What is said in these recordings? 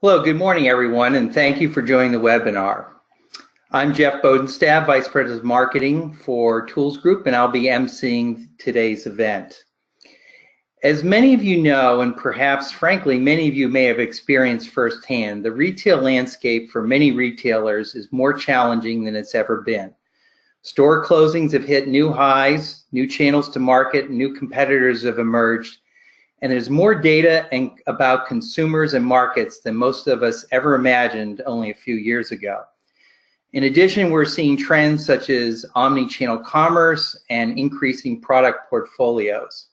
Hello, good morning, everyone, and thank you for joining the webinar. I'm Jeff Bodenstab, Vice President of Marketing for ToolsGroup, and I'll be emceeing today's event. As many of you know, and perhaps, frankly, many of you may have experienced firsthand, the retail landscape for many retailers is more challenging than it's ever been. Store closings have hit new highs, new channels to market, new competitors have emerged, and there's more data about consumers and markets than most of us ever imagined only a few years ago. In addition, we're seeing trends such as omni-channel commerce and increasing product portfolios.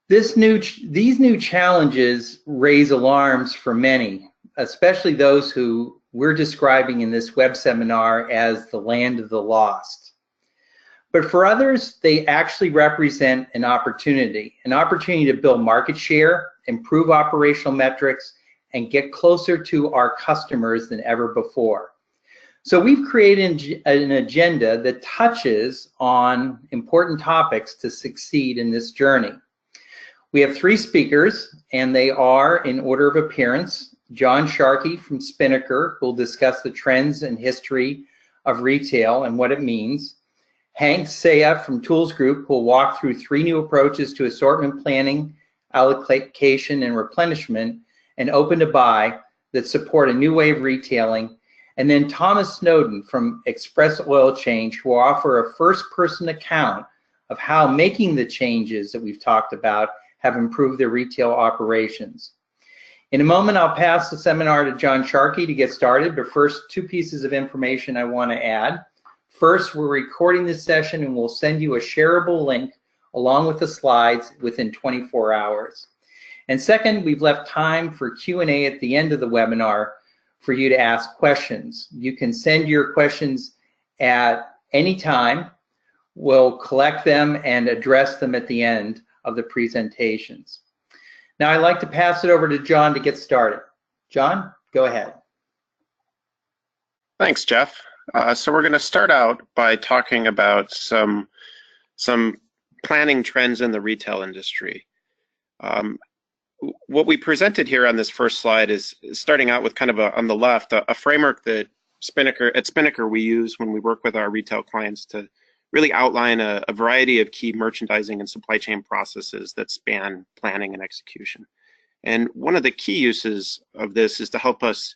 These new challenges raise alarms for many, especially those who we're describing in this web seminar as the land of the lost. But for others, they actually represent an opportunity to build market share, improve operational metrics, and get closer to our customers than ever before. So we've created an agenda that touches on important topics to succeed in this journey. We have three speakers, and they are, in order of appearance, John Sharkey from Spinnaker, who will discuss the trends and history of retail and what it means. Hank Saya from ToolsGroup, who will walk through three new approaches to assortment planning, allocation, and replenishment, and open to buy that support a new way of retailing. And then Thomas Snowden from Express Oil Change, who will offer a first-person account of how making the changes that we've talked about have improved their retail operations. In a moment, I'll pass the seminar to John Sharkey to get started, but first, two pieces of information I want to add. First, we're recording this session and we'll send you a shareable link along with the slides within 24 hours. And second, we've left time for Q&A at the end of the webinar for you to ask questions. You can send your questions at any time. We'll collect them and address them at the end of the presentations. Now I'd like to pass it over to John to get started. John, go ahead. Thanks, Jeff. So we're going to start out by talking about some planning trends in the retail industry. What we presented here on this first slide is starting out with kind of on the left, a framework that at Spinnaker we use when we work with our retail clients to really outline a variety of key merchandising and supply chain processes that span planning and execution. And one of the key uses of this is to help us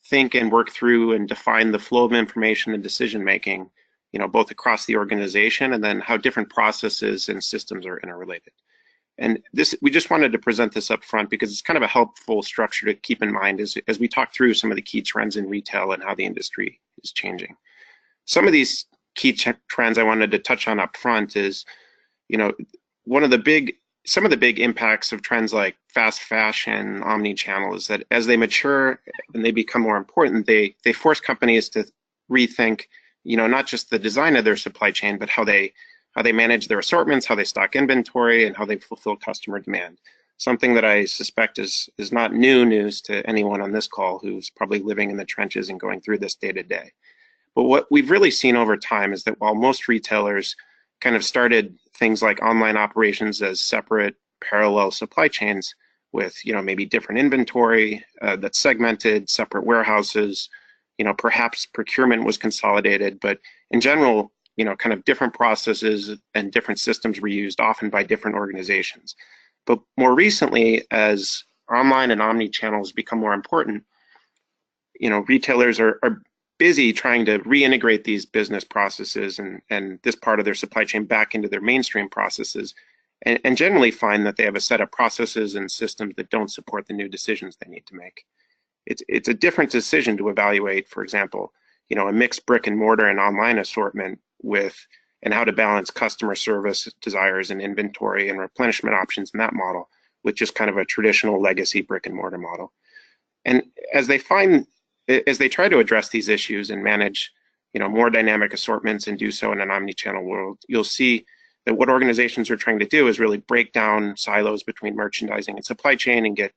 think and work through and define the flow of information and decision making, both across the organization and then how different processes and systems are interrelated. And we just wanted to present this up front because it's kind of a helpful structure to keep in mind as we talk through some of the key trends in retail and how the industry is changing. Some of these key trends I wanted to touch on up front is, some of the big impacts of trends like fast fashion, omni-channel is that as they mature and they become more important, they force companies to rethink, not just the design of their supply chain, but how they manage their assortments, how they stock inventory, and how they fulfill customer demand. Something that I suspect is not new news to anyone on this call who's probably living in the trenches and going through this day to day. But what we've really seen over time is that while most retailers kind of started things like online operations as separate parallel supply chains with, maybe different inventory that's segmented, separate warehouses, perhaps procurement was consolidated, but in general, kind of different processes and different systems were used often by different organizations. But more recently, as online and omni-channels become more important, retailers are busy trying to reintegrate these business processes and this part of their supply chain back into their mainstream processes, and generally find that they have a set of processes and systems that don't support the new decisions they need to make. It's a different decision to evaluate, for example, a mixed brick and mortar and online assortment and how to balance customer service desires and inventory and replenishment options in that model with just kind of a traditional legacy brick and mortar model. And as they try to address these issues and manage, more dynamic assortments and do so in an omni-channel world, you'll see that what organizations are trying to do is really break down silos between merchandising and supply chain and get,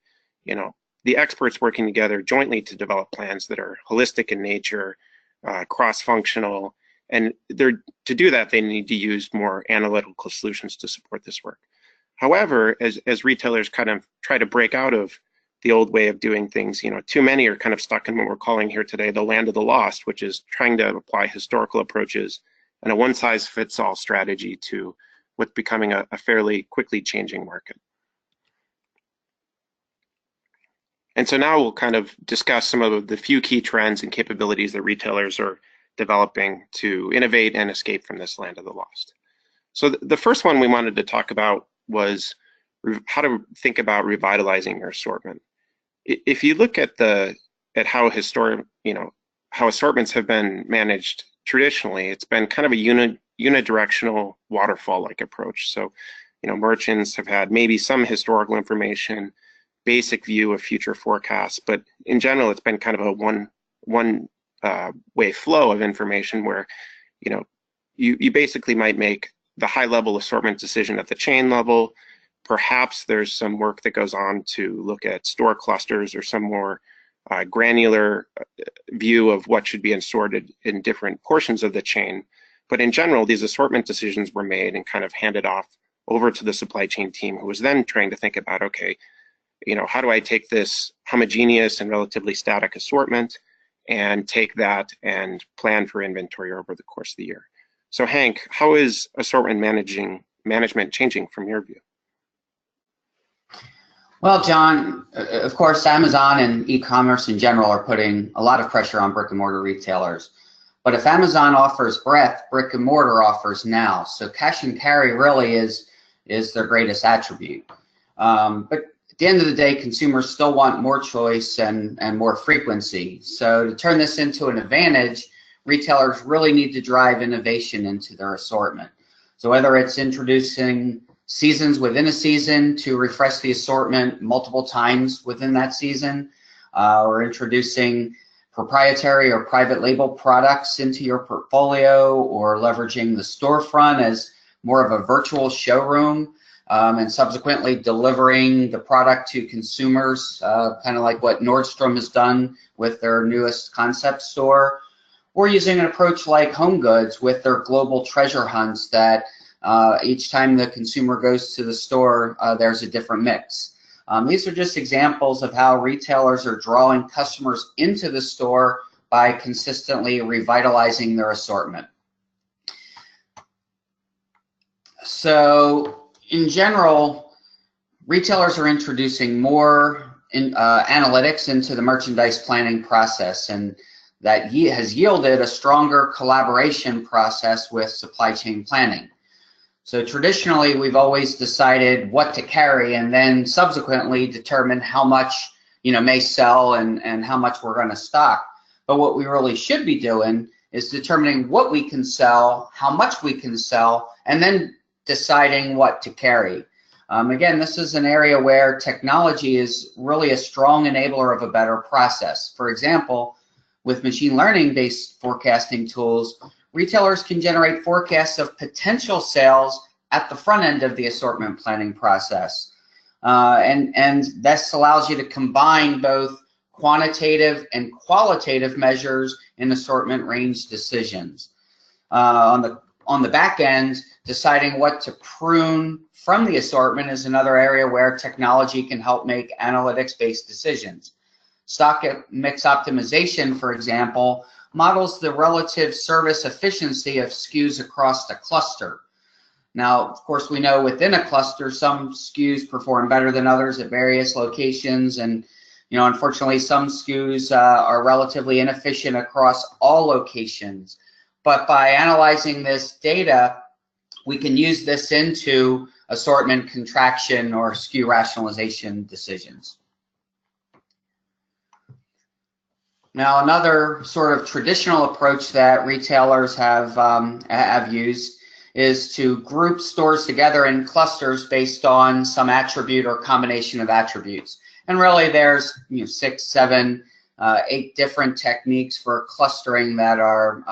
the experts working together jointly to develop plans that are holistic in nature, cross-functional, and to do that, they need to use more analytical solutions to support this work. However, as retailers kind of try to break out of the old way of doing things. Too many are kind of stuck in what we're calling here today the land of the lost, which is trying to apply historical approaches and a one-size-fits-all strategy to what's becoming a fairly quickly changing market. And so now we'll kind of discuss some of the few key trends and capabilities that retailers are developing to innovate and escape from this land of the lost. So the first one we wanted to talk about was how to think about revitalizing your assortment. If you look at how how assortments have been managed traditionally, it's been kind of a unidirectional waterfall-like approach. So, merchants have had maybe some historical information, basic view of future forecasts, but in general, it's been kind of a one way flow of information where, you basically might make the high-level assortment decision at the chain level. Perhaps there's some work that goes on to look at store clusters or some more granular view of what should be assorted in different portions of the chain. But in general, these assortment decisions were made and kind of handed off over to the supply chain team, who was then trying to think about, okay, how do I take this homogeneous and relatively static assortment and take that and plan for inventory over the course of the year? So Hank, how is assortment management changing from your view? Well, John, of course, Amazon and e-commerce in general are putting a lot of pressure on brick and mortar retailers. But if Amazon offers breadth, brick and mortar offers now. So cash and carry really is their greatest attribute. But at the end of the day, consumers still want more choice and more frequency. So to turn this into an advantage, retailers really need to drive innovation into their assortment. So whether it's introducing seasons within a season to refresh the assortment multiple times within that season, or introducing proprietary or private label products into your portfolio, or leveraging the storefront as more of a virtual showroom, and subsequently delivering the product to consumers, kind of like what Nordstrom has done with their newest concept store, or using an approach like Home Goods with their global treasure hunts that each time the consumer goes to the store, there's a different mix. These are just examples of how retailers are drawing customers into the store by consistently revitalizing their assortment. So in general, retailers are introducing more analytics into the merchandise planning process, and that has yielded a stronger collaboration process with supply chain planning. So traditionally, we've always decided what to carry and then subsequently determine how much may sell and how much we're going to stock. But what we really should be doing is determining what we can sell, how much we can sell, and then deciding what to carry. Again, this is an area where technology is really a strong enabler of a better process. For example, with machine learning-based forecasting tools, retailers can generate forecasts of potential sales at the front end of the assortment planning process. And this allows you to combine both quantitative and qualitative measures in assortment range decisions. On the back end, deciding what to prune from the assortment is another area where technology can help make analytics-based decisions. Stock mix optimization, for example, models the relative service efficiency of SKUs across the cluster. Now, of course, we know within a cluster, some SKUs perform better than others at various locations, and unfortunately, some SKUs are relatively inefficient across all locations. But by analyzing this data, we can use this into assortment contraction or SKU rationalization decisions. Now, another sort of traditional approach that retailers have used is to group stores together in clusters based on some attribute or combination of attributes. And really, there's 6, 7, 8 different techniques for clustering that are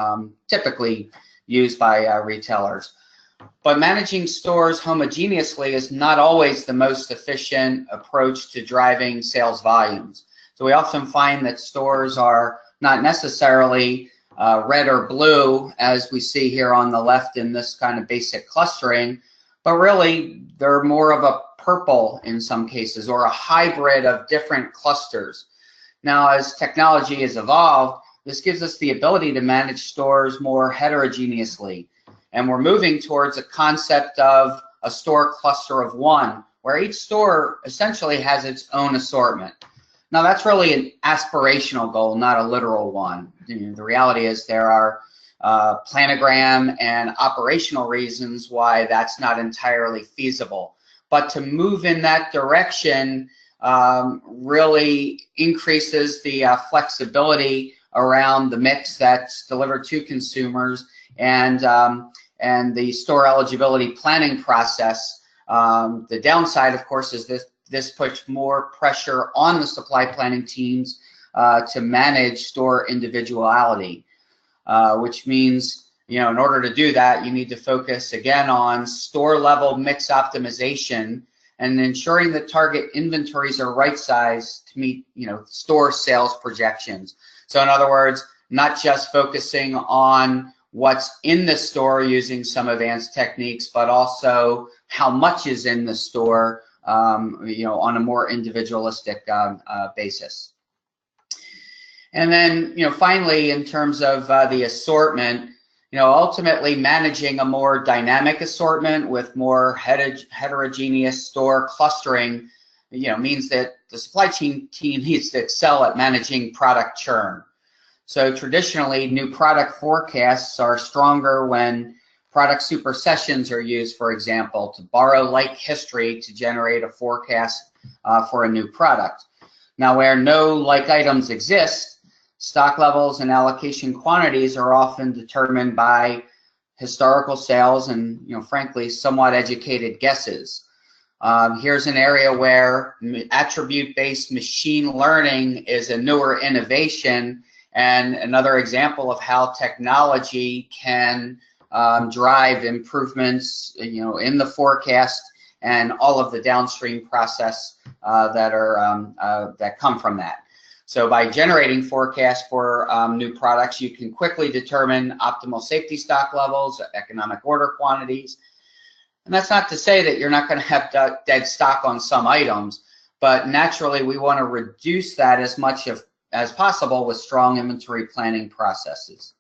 typically used by retailers. But managing stores homogeneously is not always the most efficient approach to driving sales volumes. So we often find that stores are not necessarily red or blue, as we see here on the left in this kind of basic clustering, but really they're more of a purple in some cases, or a hybrid of different clusters. Now, as technology has evolved, this gives us the ability to manage stores more heterogeneously. And we're moving towards a concept of a store cluster of one, where each store essentially has its own assortment. Now, that's really an aspirational goal, not a literal one. The reality is there are planogram and operational reasons why that's not entirely feasible. But to move in that direction really increases the flexibility around the mix that's delivered to consumers, and the store eligibility planning process. The downside, of course, is this puts more pressure on the supply planning teams to manage store individuality, which means, in order to do that, you need to focus again on store level mix optimization and ensuring that target inventories are right sized to meet, store sales projections. So in other words, not just focusing on what's in the store using some advanced techniques, but also how much is in the store, on a more individualistic basis. And then, finally, in terms of the assortment, ultimately managing a more dynamic assortment with more heterogeneous store clustering, means that the supply chain team needs to excel at managing product churn. So traditionally, new product forecasts are stronger when product supersessions are used, for example, to borrow like history to generate a forecast for a new product. Now, where no like items exist, stock levels and allocation quantities are often determined by historical sales and, frankly, somewhat educated guesses. Here's an area where attribute-based machine learning is a newer innovation and another example of how technology can drive improvements, in the forecast and all of the downstream process that come from that. So by generating forecasts for new products, you can quickly determine optimal safety stock levels, economic order quantities. And that's not to say that you're not going to have dead stock on some items, but naturally we want to reduce that as much as possible with strong inventory planning processes.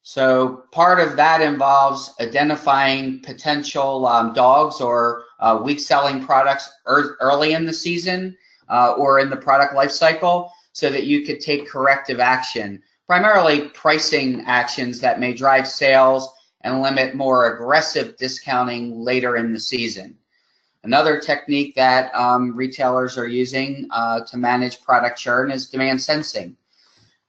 So part of that involves identifying potential dogs or weak selling products early in the season or in the product life cycle, so that you could take corrective action, primarily pricing actions that may drive sales and limit more aggressive discounting later in the season. Another technique that retailers are using to manage product churn is demand sensing,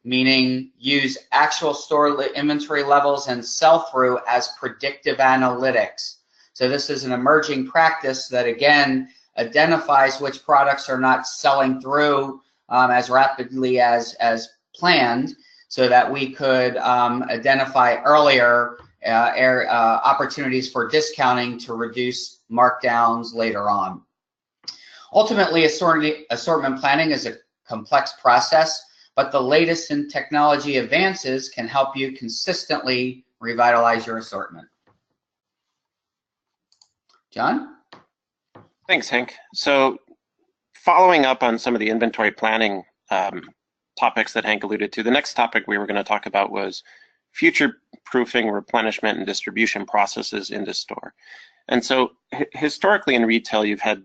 meaning use actual store inventory levels and sell-through as predictive analytics. So this is an emerging practice that, again, identifies which products are not selling through as rapidly as planned, so that we could identify earlier opportunities for discounting to reduce markdowns later on. Ultimately, assortment planning is a complex process, but the latest in technology advances can help you consistently revitalize your assortment. John? Thanks, Hank. So following up on some of the inventory planning topics that Hank alluded to, the next topic we were going to talk about was future-proofing replenishment and distribution processes into store. And so historically in retail, you've had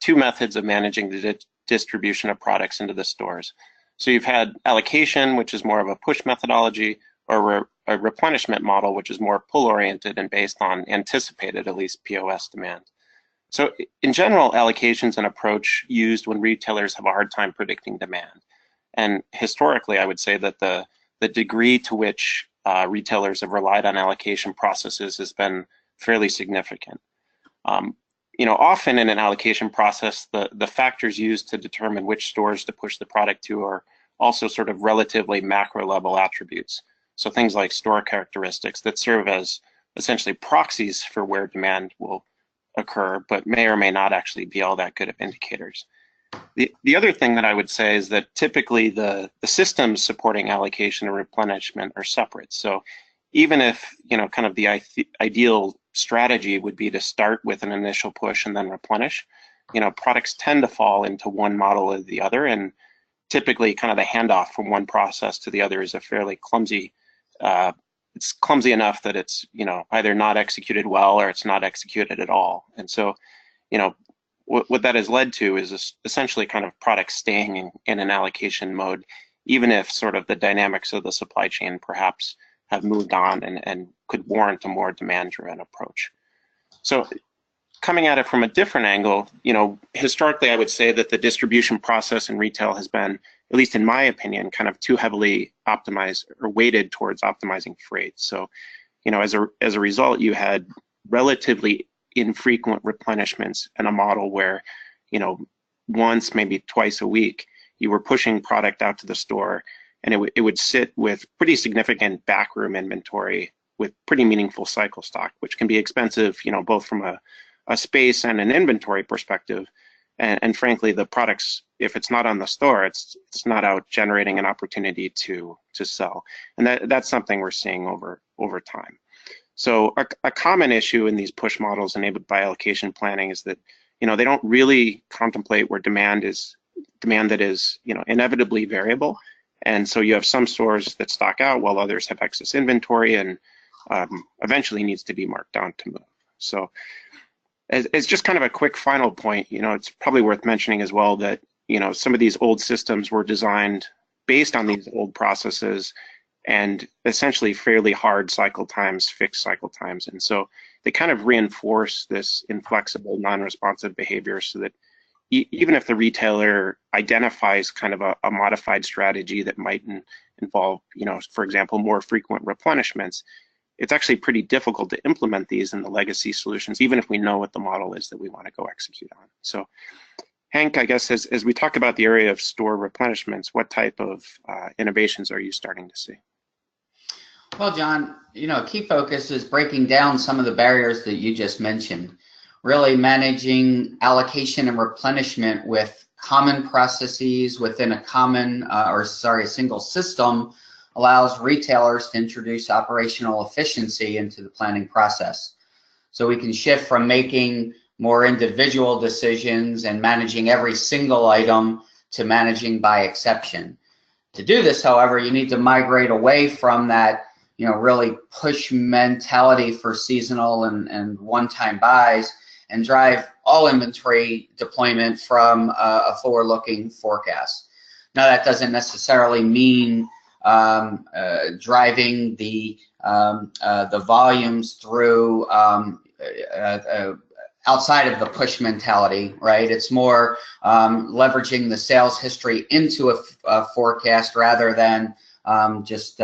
two methods of managing the distribution of products into the stores. So you've had allocation, which is more of a push methodology, or a replenishment model, which is more pull-oriented and based on anticipated, at least POS demand. So in general, allocation is an approach used when retailers have a hard time predicting demand. And historically, I would say that the degree to which retailers have relied on allocation processes has been fairly significant. Often in an allocation process, the factors used to determine which stores to push the product to are also sort of relatively macro level attributes. So things like store characteristics that serve as essentially proxies for where demand will occur, but may or may not actually be all that good of indicators. The other thing that I would say is that typically the systems supporting allocation and replenishment are separate. So even if kind of the ideal strategy would be to start with an initial push and then replenish. Products tend to fall into one model or the other, and typically kind of the handoff from one process to the other is a fairly clumsy, it's clumsy enough that it's, either not executed well or it's not executed at all. And so, what that has led to is essentially kind of products staying in an allocation mode, even if sort of the dynamics of the supply chain perhaps have moved on and could warrant a more demand-driven approach. So coming at it from a different angle, historically I would say that the distribution process in retail has been, at least in my opinion, kind of too heavily optimized or weighted towards optimizing freight. So, as a result, you had relatively infrequent replenishments in a model where, once, maybe twice a week, you were pushing product out to the store, and it would sit with pretty significant backroom inventory with pretty meaningful cycle stock, which can be expensive, both from a space and an inventory perspective. And frankly, the products, if it's not on the store, it's not out generating an opportunity to sell. And that's something we're seeing over time. So a common issue in these push models enabled by allocation planning is that, they don't really contemplate where demand that is, inevitably variable. And so you have some stores that stock out while others have excess inventory and eventually needs to be marked down to move. So as just kind of a quick final point, it's probably worth mentioning as well that, some of these old systems were designed based on these old processes and essentially fairly hard cycle times, fixed cycle times. And so they kind of reinforce this inflexible, non-responsive behavior so that even if the retailer identifies kind of a modified strategy that might involve, for example, more frequent replenishments, it's actually pretty difficult to implement these in the legacy solutions, even if we know what the model is that we want to go execute on. So, Hank, I guess as we talk about the area of store replenishments, what type of innovations are you starting to see? Well, John, a key focus is breaking down some of the barriers that you just mentioned, really managing allocation and replenishment with common processes within a single system allows retailers to introduce operational efficiency into the planning process. So we can shift from making more individual decisions and managing every single item to managing by exception. To do this, however, you need to migrate away from that, really push mentality for seasonal and one-time buys and drive all inventory deployment from a forward-looking forecast. Now, that doesn't necessarily mean driving the volumes through outside of the push mentality, right? It's more leveraging the sales history into a forecast rather than just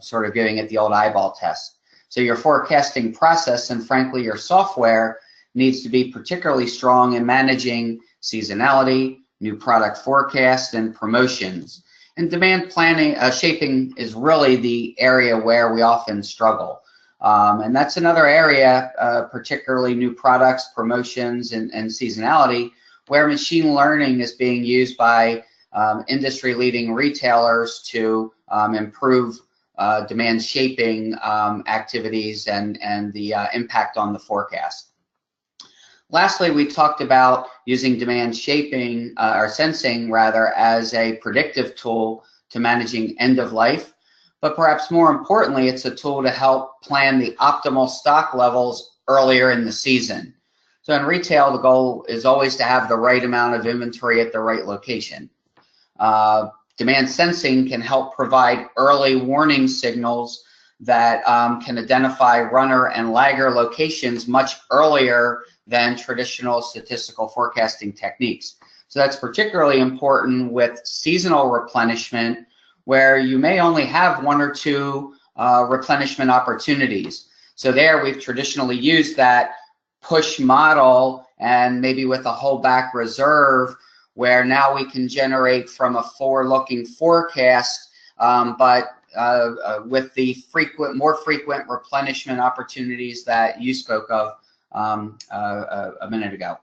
sort of giving it the old eyeball test. So your forecasting process and frankly your software needs to be particularly strong in managing seasonality, new product forecast, and promotions. And demand planning, shaping is really the area where we often struggle. And that's another area, particularly new products, promotions, and seasonality, where machine learning is being used by industry-leading retailers to improve demand shaping activities and the impact on the forecast. Lastly, we talked about using demand shaping or sensing rather as a predictive tool to managing end of life, but perhaps more importantly, it's a tool to help plan the optimal stock levels earlier in the season. So in retail, the goal is always to have the right amount of inventory at the right location. Demand sensing can help provide early warning signals that can identify runner and lagger locations much earlier than traditional statistical forecasting techniques. So that's particularly important with seasonal replenishment, where you may only have one or two replenishment opportunities. So there we've traditionally used that push model and maybe with a holdback reserve, where now we can generate from a forward-looking forecast, but with the more frequent replenishment opportunities that you spoke of a minute ago.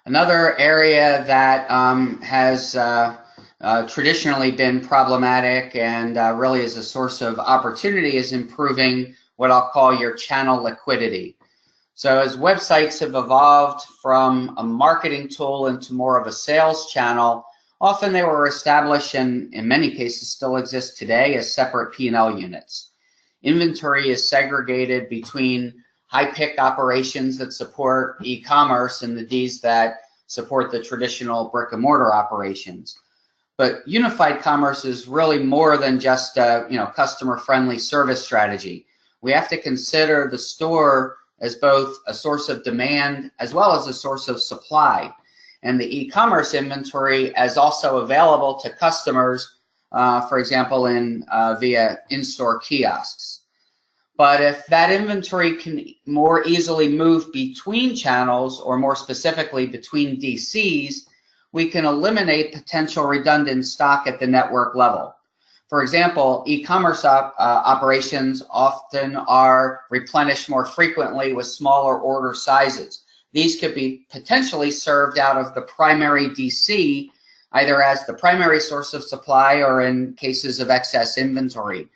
Another area that has traditionally been problematic and really is a source of opportunity is improving what I'll call your channel liquidity. So as websites have evolved from a marketing tool into more of a sales channel, often they were established and in many cases still exist today as separate P&L units. Inventory is segregated between high-pick operations that support e-commerce and the Ds that support the traditional brick-and-mortar operations. But unified commerce is really more than just a customer-friendly service strategy. We have to consider the store as both a source of demand as well as a source of supply, and the e-commerce inventory as also available to customers, for example, via in-store kiosks. But if that inventory can more easily move between channels, or more specifically between DCs, we can eliminate potential redundant stock at the network level. For example, e-commerce operations often are replenished more frequently with smaller order sizes. These could be potentially served out of the primary DC, either as the primary source of supply or in cases of excess inventory.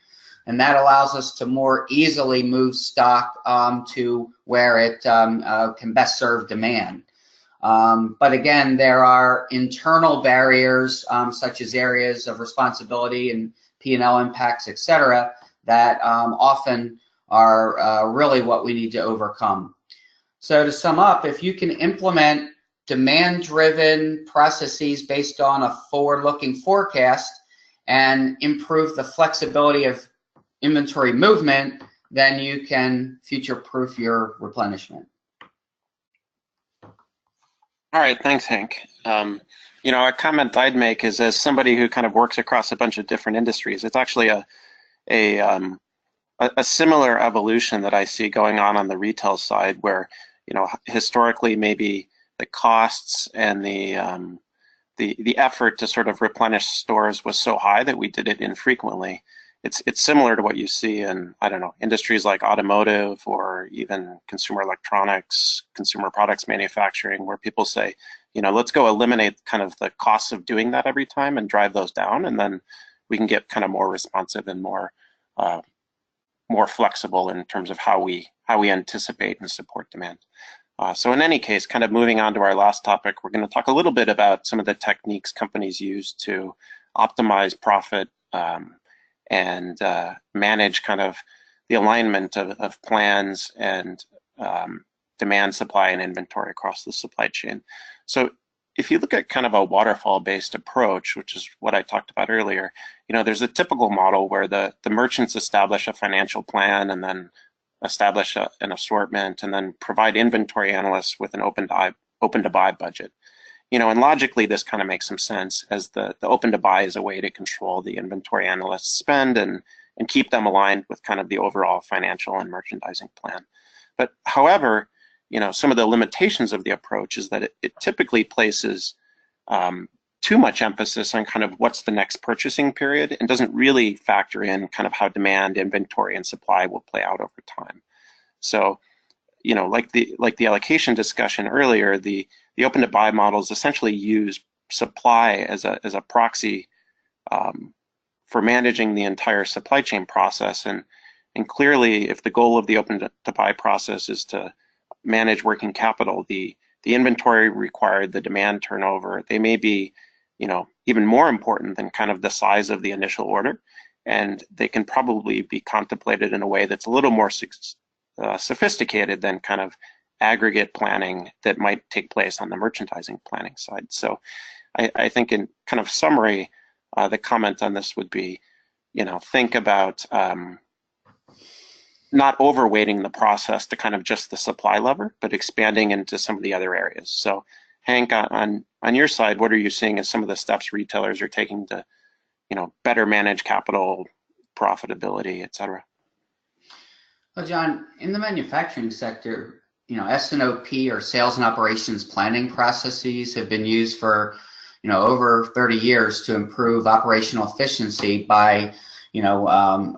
And that allows us to more easily move stock to where it can best serve demand. But again, there are internal barriers such as areas of responsibility and P&L impacts, etc., that often are really what we need to overcome. So to sum up, if you can implement demand-driven processes based on a forward-looking forecast and improve the flexibility of inventory movement, then you can future-proof your replenishment. All right, thanks, Hank. A comment I'd make is, as somebody who kind of works across a bunch of different industries, it's actually a similar evolution that I see going on the retail side, where historically maybe the costs and the effort to sort of replenish stores was so high that we did it infrequently. It's similar to what you see in, I don't know, industries like automotive or even consumer electronics, consumer products manufacturing, where people say, let's go eliminate kind of the costs of doing that every time and drive those down, and then we can get kind of more responsive and more flexible in terms of how we anticipate and support demand. So in any case, kind of moving on to our last topic, we're going to talk a little bit about some of the techniques companies use to optimize profit and manage kind of the alignment of plans and demand, supply, and inventory across the supply chain. So if you look at kind of a waterfall-based approach, which is what I talked about earlier, there's a typical model where the merchants establish a financial plan and then establish an assortment and then provide inventory analysts with an open-to-buy budget. And logically, this kind of makes some sense, as the open-to-buy is a way to control the inventory analysts' spend and keep them aligned with kind of the overall financial and merchandising plan. But however, some of the limitations of the approach is that it typically places too much emphasis on kind of what's the next purchasing period and doesn't really factor in kind of how demand, inventory, and supply will play out over time. So, like the allocation discussion earlier, the open-to-buy models essentially use supply as a proxy for managing the entire supply chain process. And clearly, if the goal of the open-to-buy process is to manage working capital, the inventory required, the demand turnover, they may be, even more important than kind of the size of the initial order, and they can probably be contemplated in a way that's a little more sophisticated than kind of aggregate planning that might take place on the merchandising planning side. So I think in kind of summary, the comment on this would be, think about not overweighting the process to kind of just the supply lever, but expanding into some of the other areas. So Hank, on your side, what are you seeing as some of the steps retailers are taking to, better manage capital, profitability, et cetera? Well, John, in the manufacturing sector, S&OP, or sales and operations planning processes, have been used for, over 30 years to improve operational efficiency by,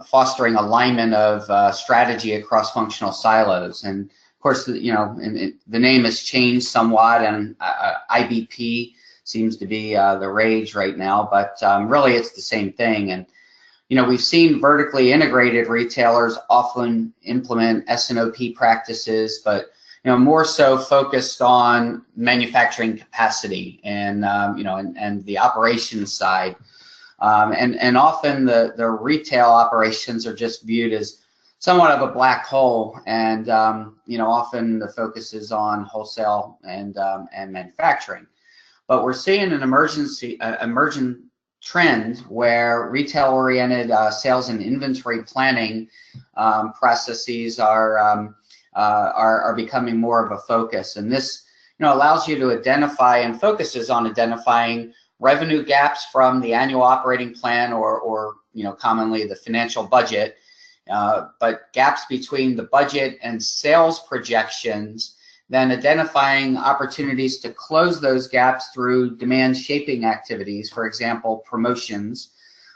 fostering alignment of strategy across functional silos. And of course, the name has changed somewhat, and IBP seems to be the rage right now, but really it's the same thing. And we've seen vertically integrated retailers often implement S&OP practices, but more so focused on manufacturing capacity and and the operations side. And often the retail operations are just viewed as somewhat of a black hole, and often the focus is on wholesale and manufacturing. But we're seeing an emergent trend where retail-oriented sales and inventory planning processes are becoming more of a focus, and this allows you to identify and focuses on identifying revenue gaps from the annual operating plan or commonly the financial budget, but gaps between the budget and sales projections, then identifying opportunities to close those gaps through demand shaping activities, for example, promotions,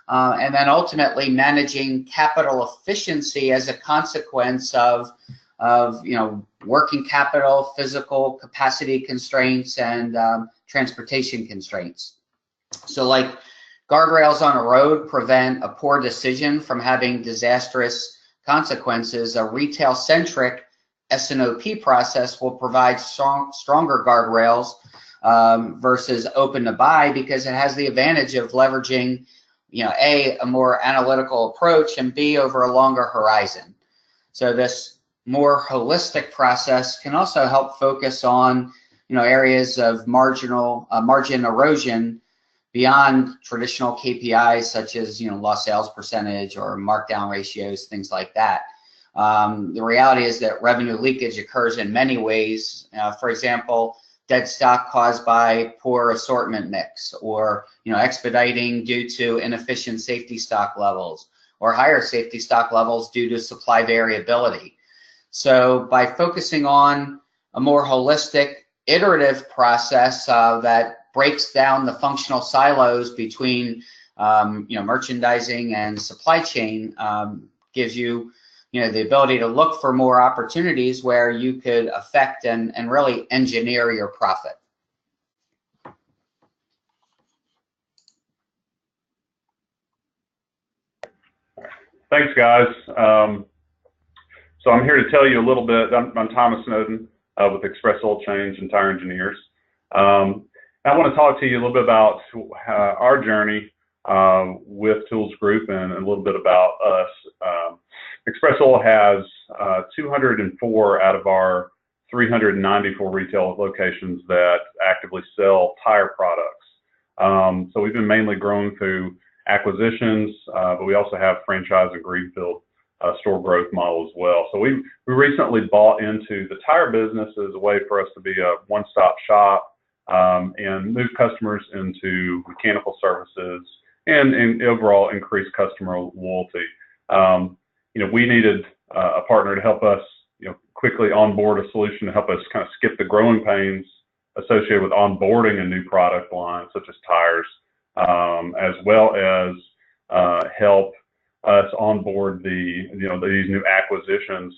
and then ultimately managing capital efficiency as a consequence of working capital, physical capacity constraints, and transportation constraints. So like guardrails on a road prevent a poor decision from having disastrous consequences, a retail-centric S&OP process will provide stronger guardrails versus open to buy, because it has the advantage of leveraging, A, a more analytical approach, and B, over a longer horizon. So this more holistic process can also help focus on areas of margin erosion beyond traditional KPIs such as lost sales percentage or markdown ratios, things like that. The reality is that revenue leakage occurs in many ways. For example, dead stock caused by poor assortment mix, or expediting due to inefficient safety stock levels, or higher safety stock levels due to supply variability. So by focusing on a more holistic, iterative process that breaks down the functional silos between merchandising and supply chain, gives you the ability to look for more opportunities where you could affect and really engineer your profit. Thanks, guys. So I'm here to tell you a little bit. I'm Thomas Snowden with Express Oil Change and Tire Engineers. I want to talk to you a little bit about our journey with ToolsGroup and a little bit about us. Express Oil has 204 out of our 394 retail locations that actively sell tire products. So we've been mainly growing through acquisitions, but we also have franchise and greenfield store growth model as well. So we recently bought into the tire business as a way for us to be a one-stop shop and move customers into mechanical services and overall increase customer loyalty. We needed a partner to help us, quickly onboard a solution to help us kind of skip the growing pains associated with onboarding a new product line, such as tires, as well as help us onboard these new acquisitions,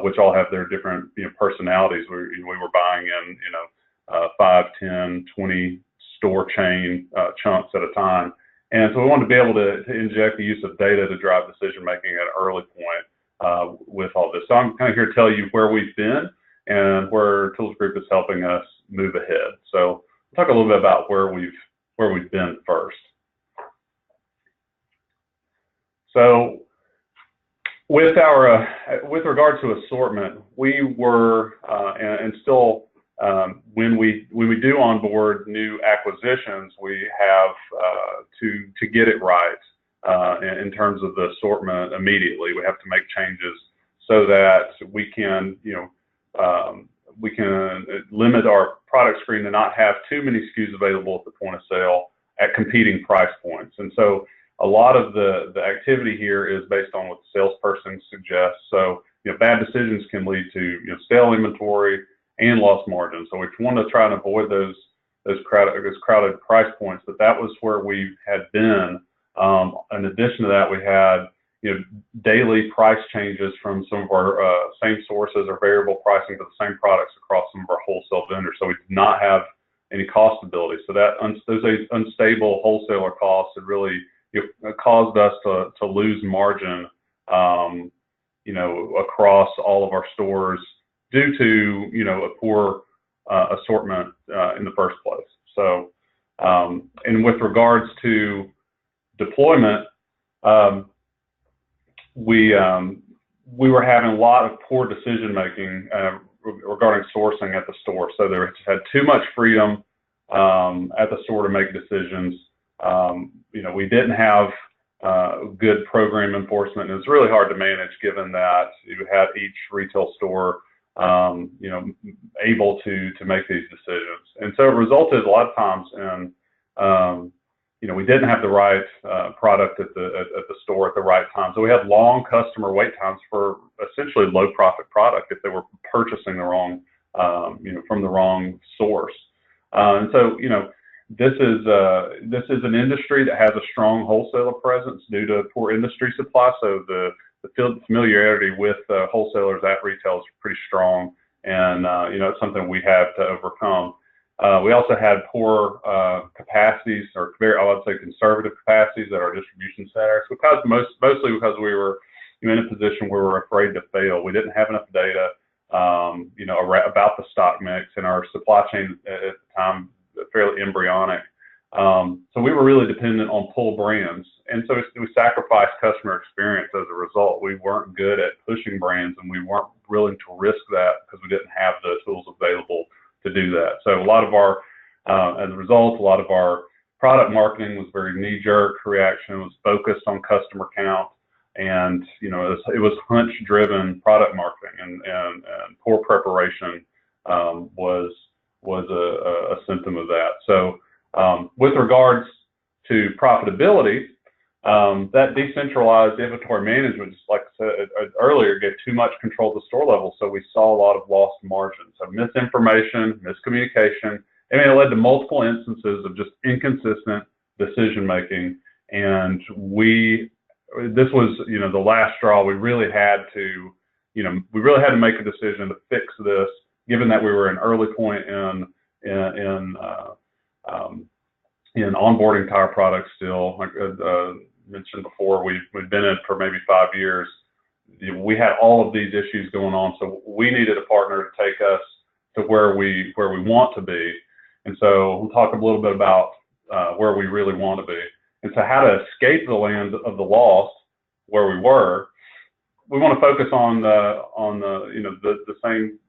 which all have their different personalities. We were buying in 5, 10, 20 store chain chunks at a time. And so we wanted to be able to inject the use of data to drive decision making at an early point with all this. So I'm kind of here to tell you where we've been and where ToolsGroup is helping us move ahead. So I'll talk a little bit about where we've been first. So with regard to assortment, we were and still when we do onboard new acquisitions, we have to get it right in terms of the assortment immediately. We have to make changes so that we can limit our product screen to not have too many SKUs available at the point of sale at competing price points. And so a lot of the activity here is based on what the salesperson suggests. So bad decisions can lead to stale inventory and lost margin. So we want to try and avoid those crowded price points, but that was where we had been. In addition to that, we had daily price changes from some of our same sources or variable pricing for the same products across some of our wholesale vendors. So we did not have any cost stability. So that those unstable wholesaler costs had really caused us to lose margin, across all of our stores due to a poor assortment in the first place. So, and with regards to deployment, we were having a lot of poor decision making regarding sourcing at the store. So they had too much freedom at the store to make decisions. We didn't have good program enforcement, and it's really hard to manage given that you had each retail store able to make these decisions. And so it resulted a lot of times in we didn't have the right product at the store at the right time. So we had long customer wait times for essentially low profit product if they were purchasing the wrong from the wrong source. And so this is an industry that has a strong wholesaler presence due to poor industry supply. So the familiarity with wholesalers at retail is pretty strong, and it's something we have to overcome. We also had poor capacities, or I would say conservative capacities at our distribution centers, mostly because we were in a position where we were afraid to fail. We didn't have enough data, about the stock mix, and our supply chain at the time fairly embryonic. So we were really dependent on pull brands, and so we sacrificed customer experience as a result. We weren't good at pushing brands, and we weren't willing to risk that because we didn't have the tools available to do that. So a lot of our, as a result, a lot of our product marketing was very knee-jerk reaction, was focused on customer count, and it was hunch-driven product marketing, and poor preparation was a symptom of that. So with regards to profitability, that decentralized inventory management, just like I said earlier, gave too much control at the store level. So we saw a lot of lost margin. So misinformation, miscommunication, and it led to multiple instances of just inconsistent decision making. And this was, the last straw. We really had to make a decision to fix this, given that we were an early point in onboarding tire products still. Like mentioned before, we've been in for maybe 5 years. We had all of these issues going on, so we needed a partner to take us to where we want to be. And so we'll talk a little bit about where we really want to be. And so how to escape the land of the lost, where we were. We want to focus on the same.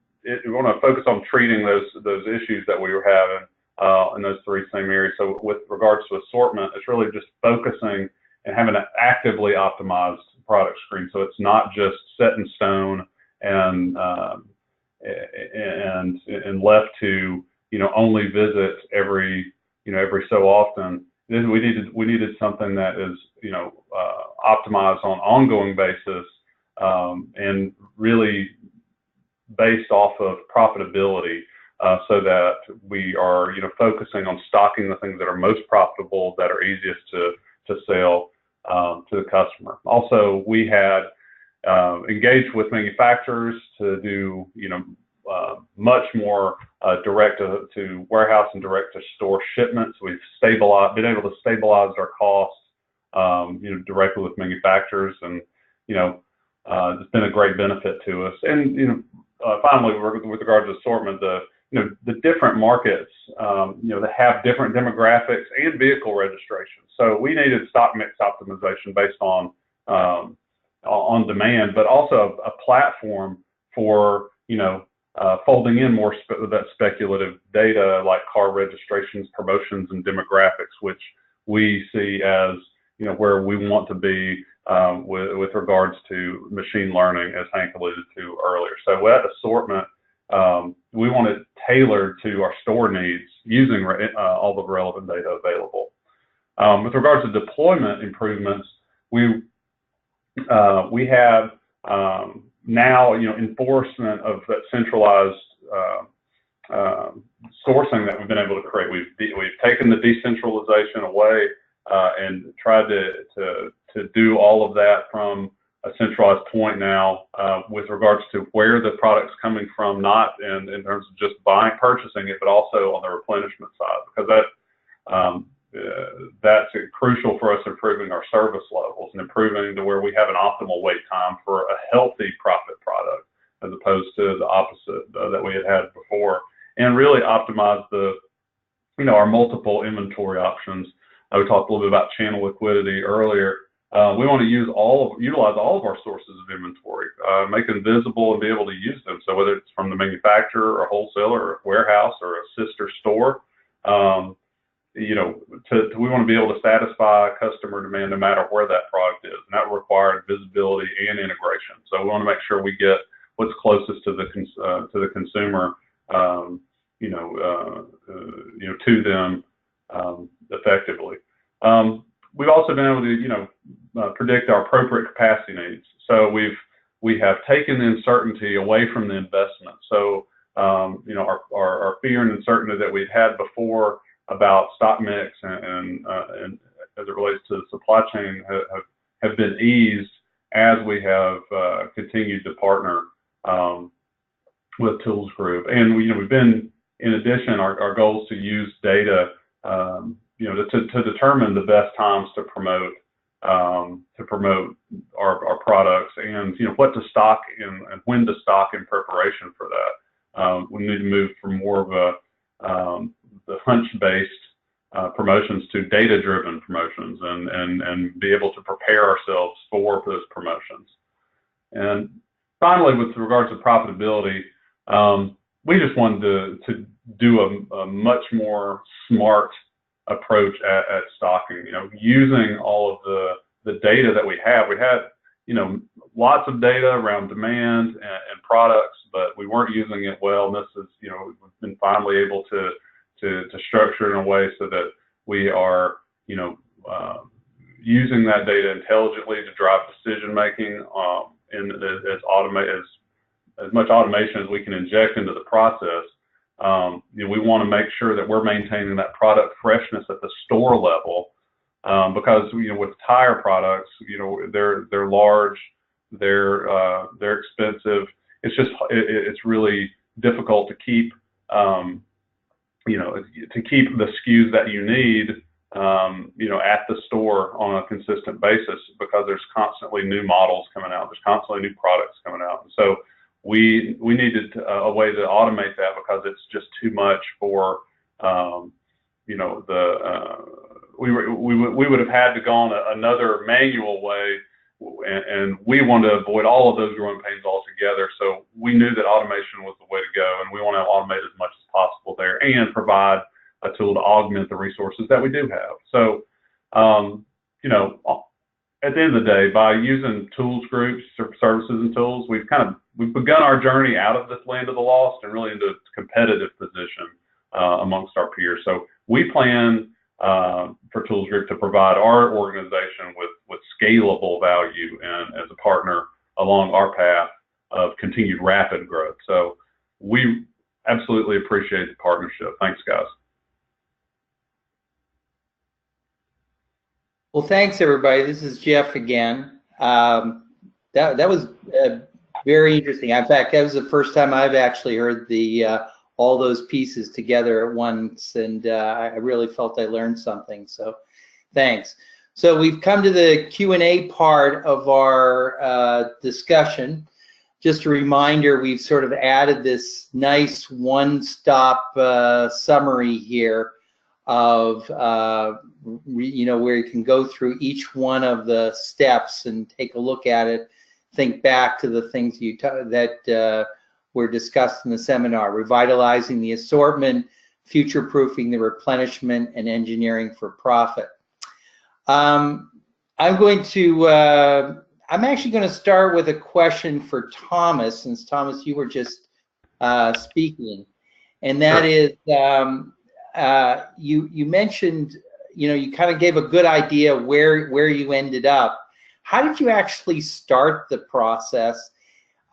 We want to focus on treating those issues that we were having in those three same areas. So with regards to assortment, it's really just focusing and having an actively optimized product screen. So it's not just set in stone and left to only visit every so often. Then we needed something that is optimized on an ongoing basis and really based off of profitability, so that we are focusing on stocking the things that are most profitable, that are easiest to sell to the customer. Also, we had engaged with manufacturers to do much more direct to warehouse and direct to store shipments. We've been able to stabilize our costs directly with manufacturers, and it's been a great benefit to us. And finally, with regard to assortment, the different markets that have different demographics and vehicle registrations. So we needed stock mix optimization based on demand, but also a platform for folding in more that speculative data like car registrations, promotions, and demographics, which we see as where we want to be with regards to machine learning, as Hank alluded to earlier. So that assortment, we want it tailored to our store needs using all the relevant data available. With regards to deployment improvements, we have now enforcement of that centralized sourcing that we've been able to create. We've taken the decentralization away and tried to do all of that from centralized point now with regards to where the product's coming from, not in terms of just purchasing it, but also on the replenishment side, because that's crucial for us improving our service levels and improving to where we have an optimal wait time for a healthy profit product, as opposed to the opposite that we had before, and really optimize our multiple inventory options. We talked a little bit about channel liquidity earlier. We want to utilize all of our sources of inventory, make them visible and be able to use them. So whether it's from the manufacturer or wholesaler or warehouse or a sister store, we want to be able to satisfy customer demand no matter where that product is, and that requires visibility and integration. So we want to make sure we get what's closest to the consumer, to them effectively. We've also been able to, predict our appropriate capacity needs. So we have taken the uncertainty away from the investment. So, our fear and uncertainty that we'd had before about stock mix and as it relates to the supply chain have been eased as we have continued to partner with ToolsGroup. And we've been, in addition, our goal is to use data to determine the best times to promote our products, and what to stock and when to stock in preparation for that. We need to move from more of the hunch-based promotions to data-driven promotions, and be able to prepare ourselves for those promotions. And finally, with regards to profitability, we just wanted to do a much more smart approach at stocking. Using all of the data that we had. We had lots of data around demand and products, but we weren't using it well. And this is we've been finally able to structure it in a way so that we are using that data intelligently to drive decision making, and as much automation as we can inject into the process. We want to make sure that we're maintaining that product freshness at the store level, because with tire products, they're large, they're expensive. It's really difficult to keep the SKUs that you need at the store on a consistent basis, because there's constantly new models coming out, there's constantly new products coming out. And so we needed a way to automate that, because it's just too much for we would have had to go on another manual way, and we wanted to avoid all of those growing pains altogether. So we knew that automation was the way to go, and we want to automate as much as possible there and provide a tool to augment the resources that we do have. So at the end of the day, by using ToolsGroup's services and tools, we've begun our journey out of this land of the lost and really into a competitive position amongst our peers. So we plan for ToolsGroup to provide our organization with scalable value and as a partner along our path of continued rapid growth. So we absolutely appreciate the partnership. Thanks, guys. Well, thanks, everybody. This is Jeff again. That was very interesting. In fact, that was the first time I've actually heard all those pieces together at once, and I really felt I learned something. So, thanks. So we've come to the Q&A part of our discussion. Just a reminder, we've sort of added this nice one-stop summary here of where you can go through each one of the steps and take a look at it, think back to the things that were discussed in the seminar: revitalizing the assortment, future-proofing the replenishment, and engineering for profit. I'm actually going to start with a question for Thomas, since Thomas, you were just speaking, and that is, you mentioned, you kind of gave a good idea where you ended up. How did you actually start the process?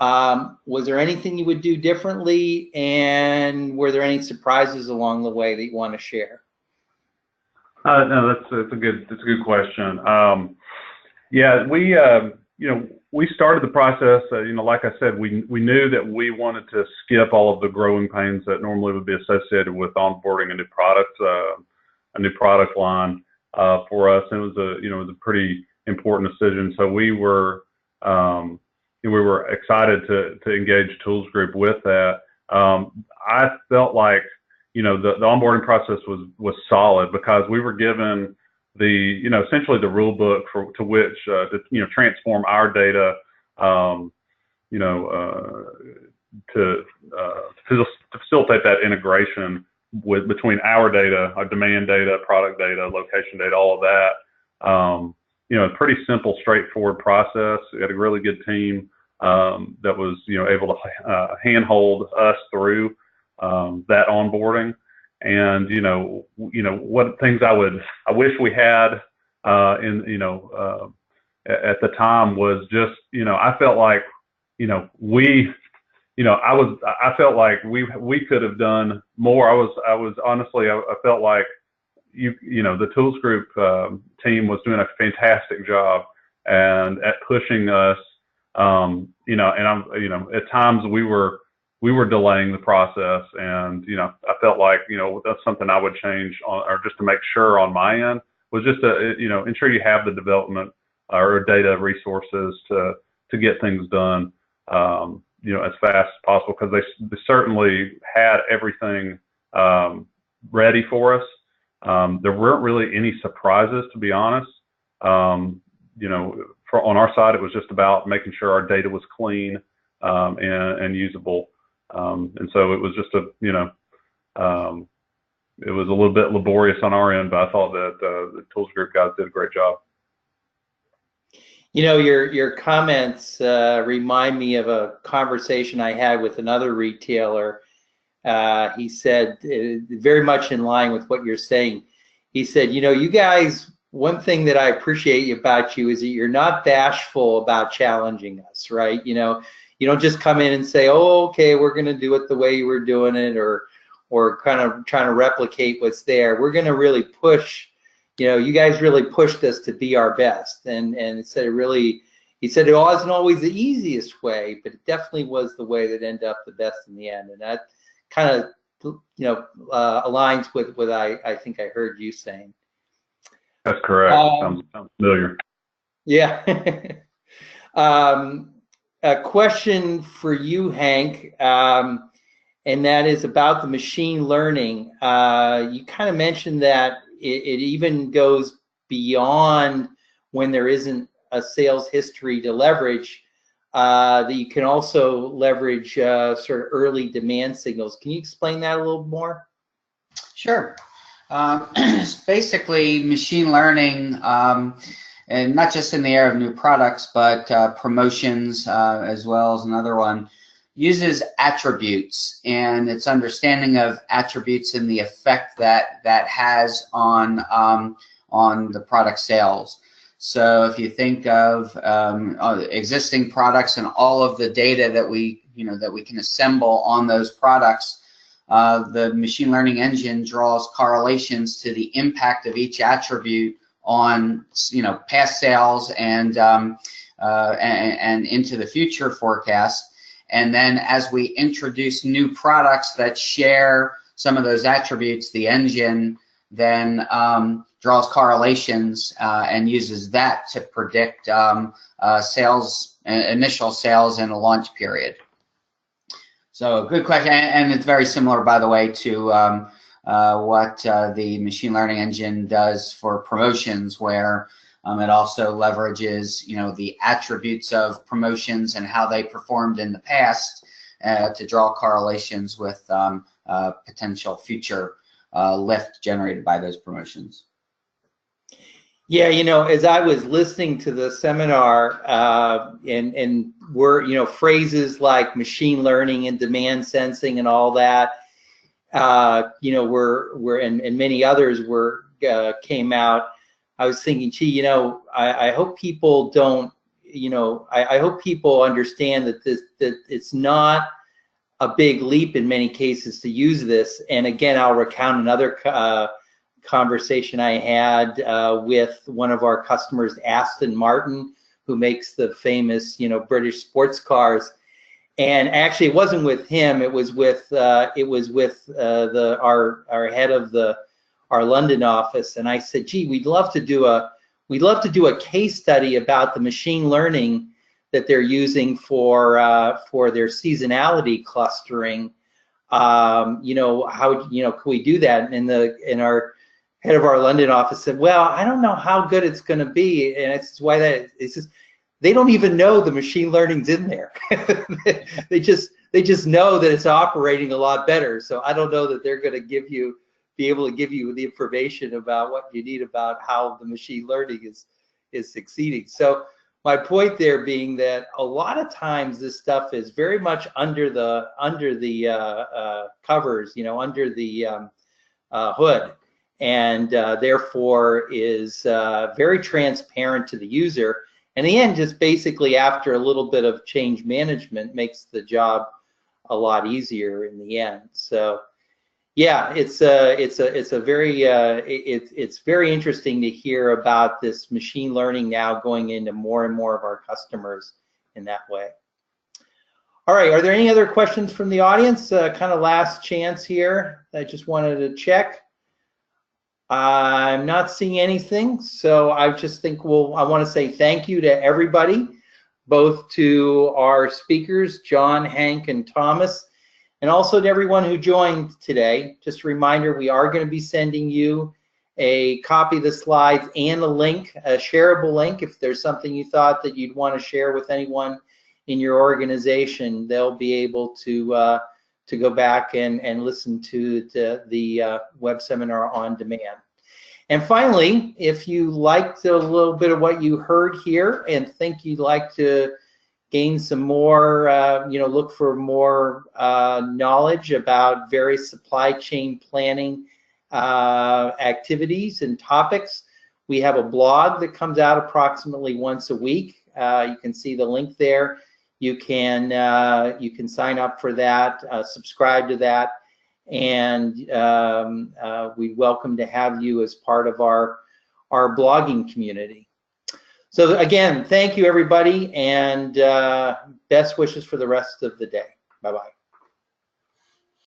Was there anything you would do differently, and were there any surprises along the way that you want to share? No, that's a good question. Yeah, we we started the process, like I said, we knew that we wanted to skip all of the growing pains that normally would be associated with onboarding a new product line for us. And it was a pretty important decision. So we were excited to engage Tools Group with that. I felt like, the onboarding process was solid because we were given essentially the rule book to which to transform our data, to facilitate that integration between our data, our demand data, product data, location data, all of that. A pretty simple, straightforward process. We had a really good team that was able to handhold us through that onboarding. And what things I wish we had at the time was just I felt like I felt like we could have done more. I was honestly I felt like the Tools Group team was doing a fantastic job and at pushing us. And I'm at times we were delaying the process, and I felt like that's something I would change or just to make sure on my end was just to ensure you have the development or data resources to get things done as fast as possible, because they certainly had everything ready for us. There weren't really any surprises, to be honest. On our side, it was just about making sure our data was clean and usable. And so it was just it was a little bit laborious on our end, but I thought that the Tools Group guys did a great job. Your comments remind me of a conversation I had with another retailer. He said, very much in line with what you're saying, he said, you guys, one thing that I appreciate about you is that you're not bashful about challenging us, right? You don't just come in and say, oh, okay, we're going to do it the way you were doing it, or kind of trying to replicate what's there. We're going to really push, you guys really pushed us to be our best. And he said it wasn't always the easiest way, but it definitely was the way that ended up the best in the end. And that kind of, aligns with what I think I heard you saying. That's correct. Sounds familiar. Yeah. A question for you, Hank, and that is about the machine learning. You kind of mentioned that it even goes beyond when there isn't a sales history to leverage, that you can also leverage sort of early demand signals. Can you explain that a little more? Sure. Basically, machine learning, and not just in the area of new products, but promotions as well as another one, uses attributes and its understanding of attributes and the effect that has on the product sales. So if you think of existing products and all of the data that we can assemble on those products, the machine learning engine draws correlations to the impact of each attribute on past sales and into the future forecast. And then as we introduce new products that share some of those attributes, the engine then draws correlations and uses that to predict sales, initial sales in a launch period. So good question, and it's very similar, by the way, to what the machine learning engine does for promotions, where it also leverages, the attributes of promotions and how they performed in the past to draw correlations with potential future lift generated by those promotions. Yeah, as I was listening to the seminar, and were phrases like machine learning and demand sensing and all that, were and many others came out. I was thinking, gee, I hope people don't, I hope people understand that that it's not a big leap in many cases to use this. And again, I'll recount another conversation I had with one of our customers, Aston Martin, who makes the famous, British sports cars. And actually, it wasn't with him. It was with our head of our London office. And I said, "Gee, we'd love to do a case study about the machine learning that they're using for their seasonality clustering. How can we do that?" And our head of our London office said, "Well, I don't know how good it's going to be," and it's why it's just they don't even know the machine learning's in there. they just know that it's operating a lot better. So I don't know that they're going to be able to give you the information about what you need about how the machine learning is succeeding. So my point there being that a lot of times this stuff is very much under the covers, under the hood, and therefore is very transparent to the user. And in the end, just basically after a little bit of change management makes the job a lot easier in the end. So yeah, it's very interesting to hear about this machine learning now going into more and more of our customers in that way. All right, are there any other questions from the audience? Kind of last chance here. I just wanted to check. I'm not seeing anything, so I just think I want to say thank you to everybody, both to our speakers, John, Hank, and Thomas, and also to everyone who joined today. Just a reminder, we are going to be sending you a copy of the slides and a link, a shareable link. If there's something you thought that you'd want to share with anyone in your organization, they'll be able to go back and listen to the web seminar on demand. And finally, if you liked a little bit of what you heard here and think you'd like to gain some more, look for more knowledge about various supply chain planning activities and topics, we have a blog that comes out approximately once a week. You can see the link there. You can sign up for that, subscribe to that, and we'd welcome to have you as part of our blogging community. So again, thank you everybody, and best wishes for the rest of the day. Bye-bye.